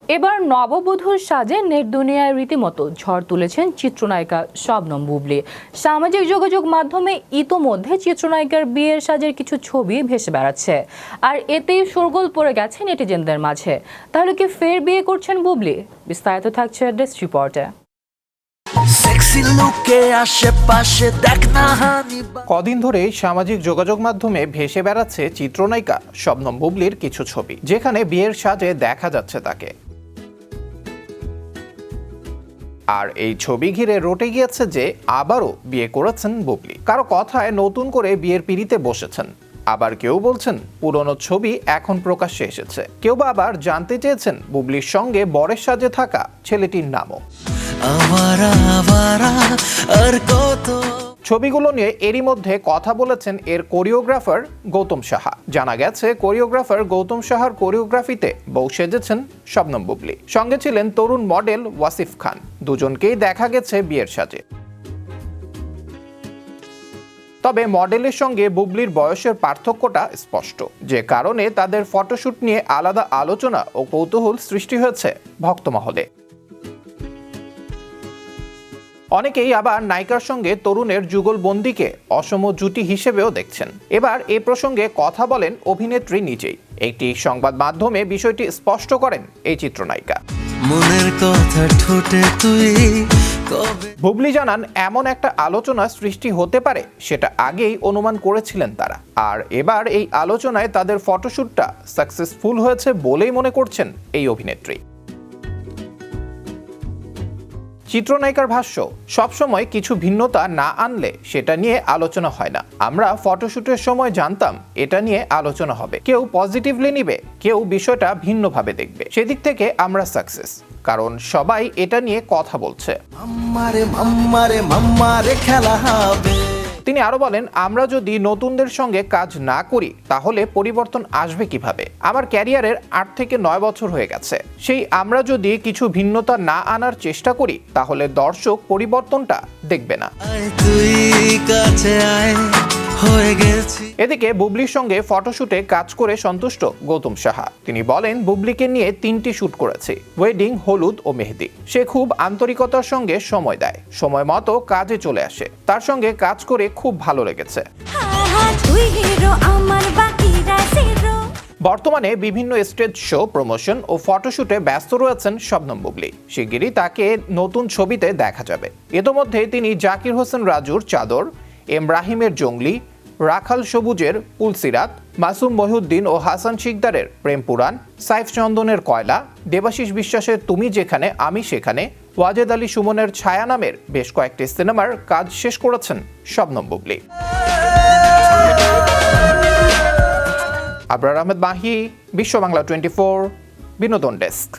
এবার নববধূর সাজে নেট দুনিয়ায় রীতিমতো ঝড় তুলেছেন চিত্রনায়িকা শবনম বুবলী। সামাজিক যোগাযোগ মাধ্যমে ইতোমধ্যে চিত্রনায়িকার বিয়ের সাজের কিছু ছবি ভেসে বেড়াচ্ছে, আর এতেই শোরগোল পড়ে গেছে নেটিজেনদের মাঝে। তাহলে কি ফের বিয়ে করছেন বুবলী? বিস্তারিত থাকছে ডেস্ক রিপোর্টে। কদিন ধরে সামাজিক যোগাযোগ মাধ্যমে ভেসে বেড়াচ্ছে চিত্রনায়িকা শবনম বুবলীর কিছু ছবি, যেখানে বিয়ের সাজে দেখা যাচ্ছে তাকে। আর এই ছবি ঘিরে রটে গিয়েছে যে আবারও বিয়ে করেছেন বুবলী। কারো কথায় নতুন করে বিয়ের পিঁড়িতে বসেছেন, আবার কেউ বলছেন পুরনো ছবি এখন প্রকাশ্যে এসেছে। কেউ বা আবার জানতে চেয়েছেন বুবলীর সঙ্গে বরের সাজে থাকা ছেলেটির নামও। ছবিগুলো নিয়ে এরই মধ্যে কথা বলেছেন এর কোরিওগ্রাফার গৌতম সাহা। জানা গেছে কোরিওগ্রাফার গৌতম সাহার কোরিওগ্রাফিতে বউ সেজেছেন শবনম বুবলী। সঙ্গে ছিলেন তরুণ মডেল ওয়াসিফ খান। দুজনকেই দেখা গেছে বিয়ের সাজে। তবে মডেলের সঙ্গে বুবলীর বয়সের পার্থক্যটা স্পষ্ট, যে কারণে তাদের ফটোশুট নিয়ে আলাদা আলোচনা ও কৌতূহল সৃষ্টি হয়েছে ভক্তমহলে। অনেকেই আবার নায়িকার সঙ্গে তরুণের যুগলবন্দিকে অসম জুটি হিসেবেও দেখছেন। এবার এ প্রসঙ্গে কথা বলেন অভিনেত্রী নিজেই। একটি সংবাদ মাধ্যমে বিষয়টি স্পষ্ট করেন এই চিত্রনায়িকা। মনের কথা ঠোঁটে তুই বুবলী জানান, এমন একটা আলোচনা সৃষ্টি হতে পারে সেটা আগেই অনুমান করেছিলেন তারা। আর এবার এই আলোচনায় তাদের ফটোশুটটা সাকসেসফুল হয়েছে বলেই মনে করছেন এই অভিনেত্রী। চিত্রনায়িকার ভাষ্য, সবসময় কিছু ভিন্নতা না আনলে সেটা নিয়ে আলোচনা হয় না। আমরা ফটোশুটের সময় জানতাম এটা নিয়ে আলোচনা হবে, কেউ পজিটিভলি নিবে, কেউ বিষয়টা ভিন্নভাবে দেখবে। সেদিক থেকে আমরা সাকসেস, কারণ সবাই এটা নিয়ে কথা বলছে। তিনি আরো বলেন, আমরা যদি নতুনদের সঙ্গে কাজ না করি তাহলে পরিবর্তন আসবে কিভাবে? আমার ক্যারিয়ারের 8 থেকে 9 বছর হয়ে গেছে। সেই আমরা যদি কিছু ভিন্নতা না আনার চেষ্টা করি তাহলে দর্শক পরিবর্তনটা দেখবে না। এদিকে বুবলীর সঙ্গে ফটোশুটে কাজ করে সন্তুষ্ট গৌতম সাহা। তিনি বলেন, বুবলীকে নিয়ে 3টি শুট করেছি, ওয়েডিং, হলুদ ও মেহেদি। সে খুব আন্তরিকতার সঙ্গে সময় দেয়, সময় মতো কাজে চলে আসে। তার সঙ্গে কাজ করে খুব ভালো লেগেছে। বর্তমানে বিভিন্ন স্টেজ শো, প্রমোশন ও ফটোশুটে ব্যস্ত রয়েছেন শবনম বুবলী। শিগগিরই তাকে নতুন ছবিতে দেখা যাবে। ইতোমধ্যে তিনি জাকির হোসেন রাজুর চাদর, এম রাহিমের জঙ্গলি, রাখাল সবুজের পুলসিরাত, মাসুম মহিউদ্দিন ও হাসান শিকদারের প্রেম পুরাণ, সাইফ চন্দনের কয়লা, দেবাশিস বিশ্বাসের তুমি যেখানে আমি সেখানে, ওয়াজেদ আলী সুমনের ছায়া নামের বেশ কয়েকটি সিনেমার কাজ শেষ করেছেন শবনম বুবলী। আবরার আহমেদ মাহি, বিশ্ব বাংলা 24, বিনোদন ডেস্ক।